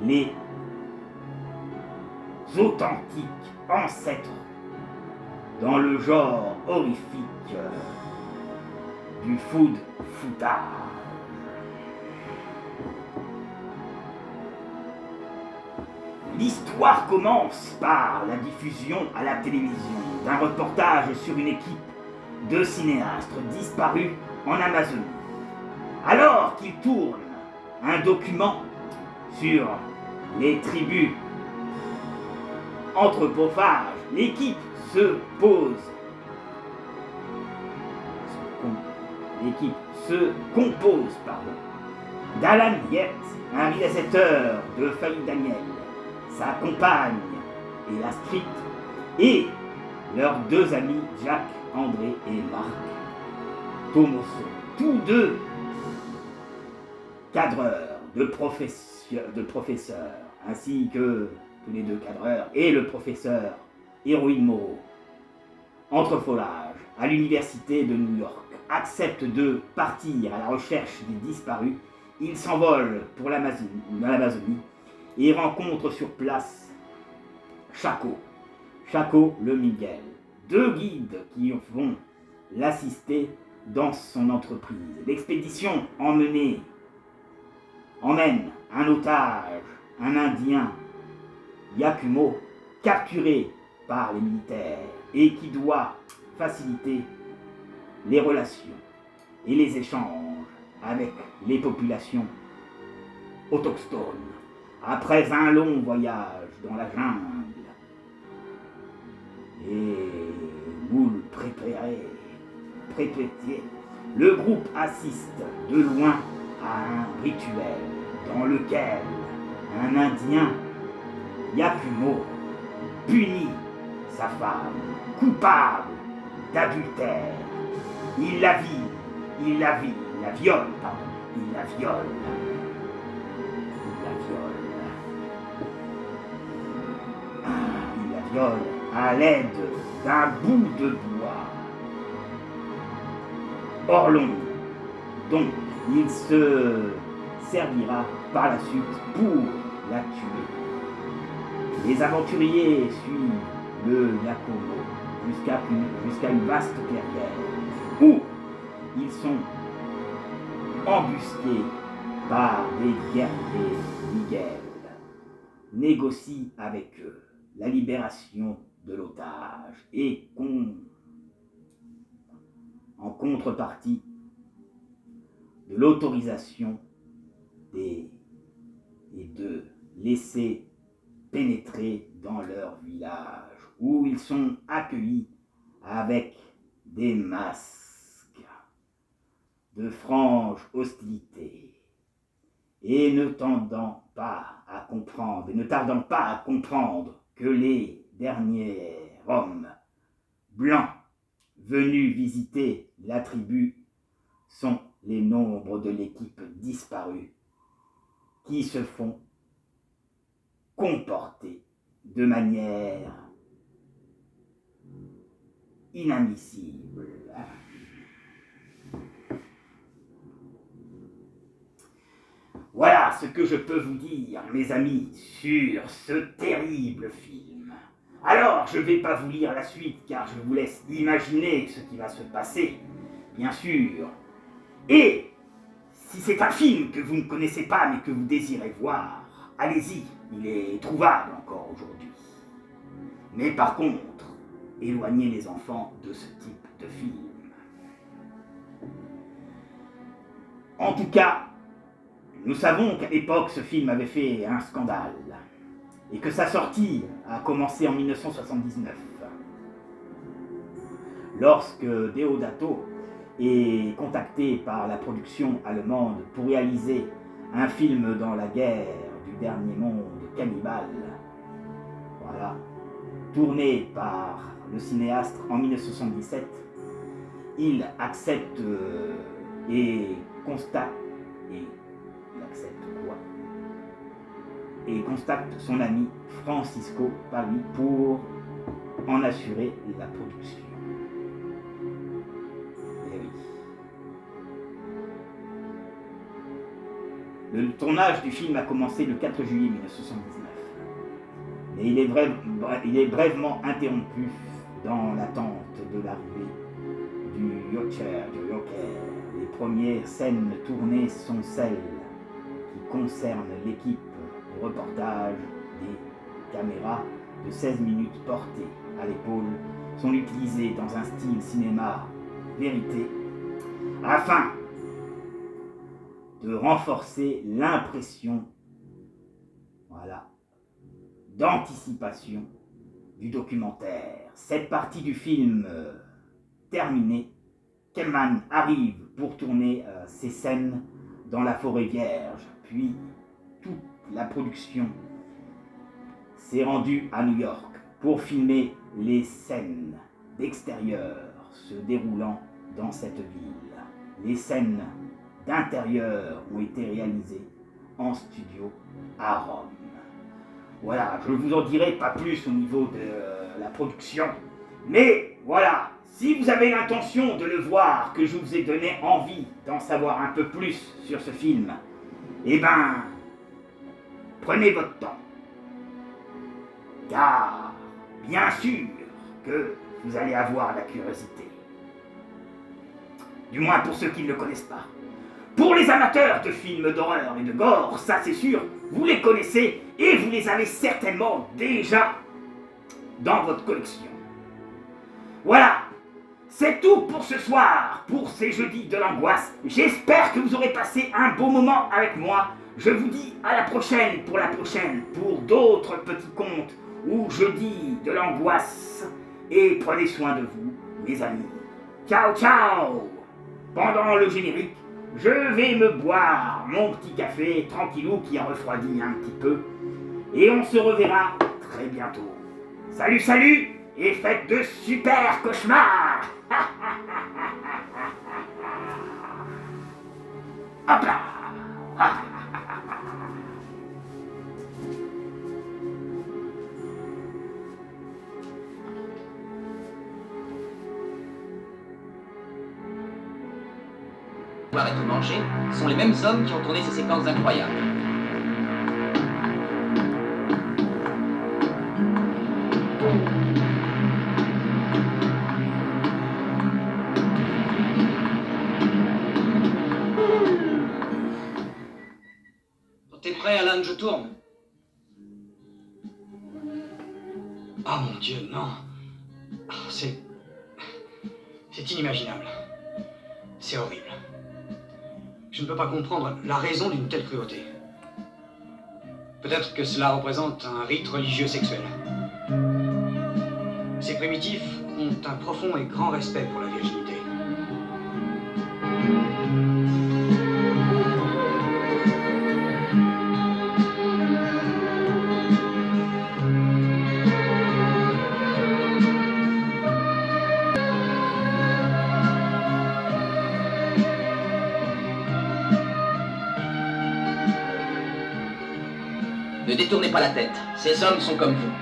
les authentiques ancêtres dans le genre horrifique du food footage. L'histoire commence par la diffusion à la télévision d'un reportage sur une équipe de cinéastes disparus en Amazonie. Alors qu'ils tournent un document sur les tribus anthropophages, l'équipe se compose d'Alan Yates, un réalisateur de Faye Daniel, sa compagne et la script, et leurs deux amis Jacques, André et Marc Tomoso, tous deux cadreurs de professeurs, ainsi que tous les deux cadreurs, et le professeur Héroïne Moreau, entrefolage à l'université de New York, acceptent de partir à la recherche des disparus. Ils s'envolent pour l'Amazonie et rencontrent sur place Chaco le Miguel, deux guides qui vont l'assister dans son entreprise. L'expédition emmène un otage, un Indien, Yakumo, capturé par les militaires et qui doit faciliter les relations et les échanges avec les populations autochtones. Après un long voyage dans la jungle et moules prépétiés, le groupe assiste de loin à un rituel dans lequel un Indien, Yakumo, punit sa femme, coupable d'adultère. Il la viole à l'aide d'un bout de bois. Orlon, donc, il se servira par la suite pour la tuer. Les aventuriers suivent le Yakomo jusqu'à une vaste clairière où ils sont embusqués par des guerriers Miguel, négocient avec eux la libération de l'otage et en contrepartie de l'autorisation et de laisser pénétrer dans leur village où ils sont accueillis avec des masques de franche hostilité et ne tardant pas à comprendre que les derniers hommes blancs venus visiter la tribu sont les nombres de l'équipe disparue qui se font comporter de manière inadmissible. Voilà ce que je peux vous dire, mes amis, sur ce terrible film. Alors, je ne vais pas vous lire la suite, car je vous laisse imaginer ce qui va se passer, bien sûr. Et si c'est un film que vous ne connaissez pas, mais que vous désirez voir, allez-y, il est trouvable encore aujourd'hui. Mais par contre, éloignez les enfants de ce type de film. En tout cas, nous savons qu'à l'époque, ce film avait fait un scandale et que sa sortie a commencé en 1979. Lorsque Deodato est contacté par la production allemande pour réaliser un film dans la guerre du dernier monde cannibale, voilà, tourné par le cinéaste en 1977, il accepte et constate son ami Francisco Paris pour en assurer la production. Et oui. Le tournage du film a commencé le 4 juillet 1979. Mais il est brièvement interrompu dans l'attente de l'arrivée du Yoker. Les premières scènes tournées sont celles qui concernent l'équipe de reportage. Des caméras de 16 minutes portées à l'épaule sont utilisées dans un style cinéma vérité afin de renforcer l'impression, voilà, d'anticipation du documentaire. Cette partie du film terminée, Kelman arrive pour tourner ces scènes dans la forêt vierge, puis toute la production s'est rendue à New York pour filmer les scènes d'extérieur se déroulant dans cette ville. Les scènes d'intérieur ont été réalisées en studio à Rome. Voilà, je ne vous en dirai pas plus au niveau de la production, mais voilà, si vous avez l'intention de le voir, que je vous ai donné envie d'en savoir un peu plus sur ce film, eh ben, prenez votre temps. Car, bien sûr que vous allez avoir la curiosité. Du moins pour ceux qui ne le connaissent pas. Pour les amateurs de films d'horreur et de gore, ça c'est sûr, vous les connaissez et vous les avez certainement déjà dans votre collection. Voilà, c'est tout pour ce soir, pour ces jeudis de l'angoisse. J'espère que vous aurez passé un beau moment avec moi. Je vous dis à la prochaine, pour d'autres petits contes ou jeudis de l'angoisse. Et prenez soin de vous, mes amis. Ciao, ciao! Pendant le générique, je vais me boire mon petit café tranquillou qui a refroidi un petit peu. Et on se reverra très bientôt. Salut, salut! Et faites de super cauchemars! Hop là! Et tout manger sont les mêmes hommes qui ont tourné ces séquences incroyables. prêt, Alan, je tourne. Oh mon Dieu, non. C'est inimaginable. C'est horrible. Je ne peux pas comprendre la raison d'une telle cruauté. Peut-être que cela représente un rite religieux sexuel. Ces primitifs ont un profond et grand respect pour la virginité. Ne détournez pas la tête. Ces hommes sont comme vous.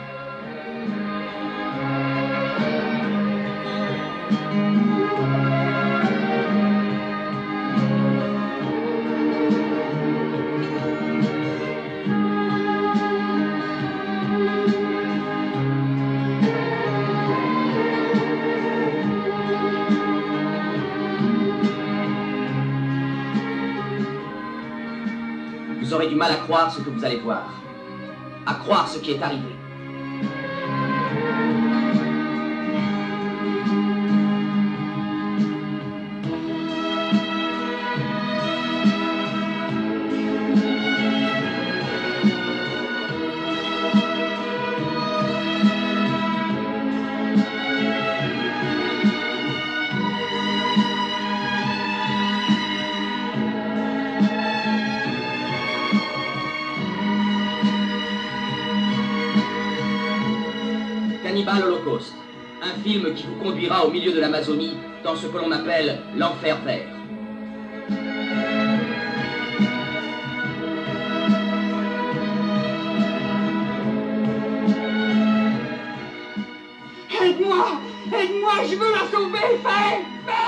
Vous aurez du mal à croire ce que vous allez voir. À croire ce qui est arrivé. Cannibal Holocaust, un film qui vous conduira au milieu de l'Amazonie dans ce que l'on appelle l'enfer vert. Aide-moi! Aide-moi! Je veux la sauver! Fais! Fais!